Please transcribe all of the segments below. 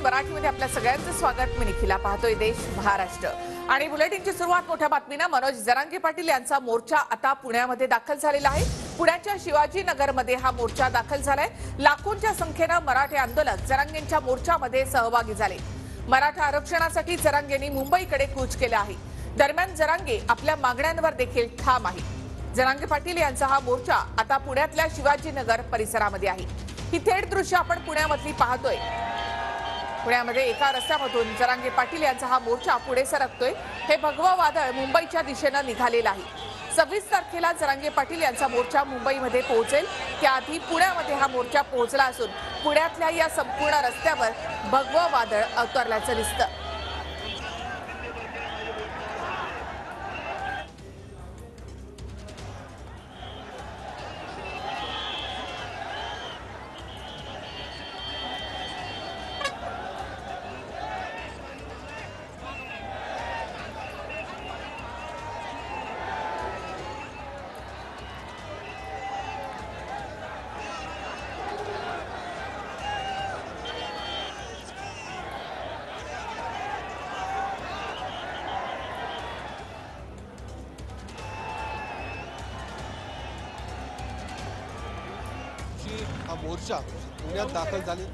मराठीमध्ये आपल्या सगळ्यांचं स्वागत। मी निखिला, पाहतोय देश महाराष्ट्र आणि बुलेटिनची सुरुवात मोठ्या बातमीने। मनोज जरांगे पाटील यांचा मोर्चा आता पुण्यामध्ये दाखल झालेला आहे। पुण्याच्या शिवाजीनगरमध्ये हा मोर्चा दाखल झालाय। लाखोंच्या संख्येने मराठा आंदोलक जरांगेंच्या मोर्चामध्ये सहभागी झाले। मराठा आरक्षणासाठी जरांगेंनी मुंबईकडे कूच केले आहे। दरम्यान जरांगे आपल्या मागण्यांवर देखील ठाम आहे। जरांगे पाटील यांचा हा मोर्चा आता पुण्यातल्या शिवाजीनगर परिसरामध्ये आहे। ही थेट दृश्य आपण पुण्यामधली पाहतोय। पुण्यामध्ये एका रस्त्यामधून जरांगे पाटील यांचा हा मोर्चा पुढे सरकतोय। हे भगवा वादळ मुंबईच्या दिशेने निघालेलं आहे। 26 तारखेला जरांगे पाटील यांचा मोर्चा मुंबईमध्ये पोहोचेल। त्याआधी पुण्यामध्ये हा मोर्चा पोहोचला असून पुण्यातल्या या संपूर्ण रस्त्यावर भगवा वादळ अवतरल्याचं दिसतं। हा मोर्चा पुण्यात दाखल झाले।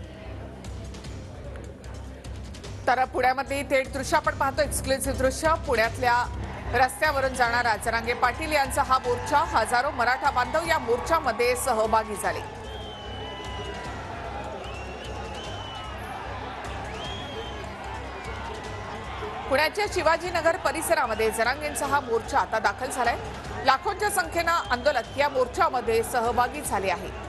तर पुण्यामध्ये थेट दृश्य आपण पाहतो। एक्सक्लुसिव्ह दृश्य पुण्यातल्या रस्त्यावरून जाणारा जरांगे पाटील यांचा हा मोर्चा। हजारो मराठा बांधव या मोर्चामध्ये सहभागी झाले। पुण्याच्या शिवाजीनगर परिसरामध्ये जरांगेंचा हा मोर्चा आता दाखल झालाय। लाखोंच्या संख्येने आंदोलक या मोर्चामध्ये सहभागी झाले आहेत।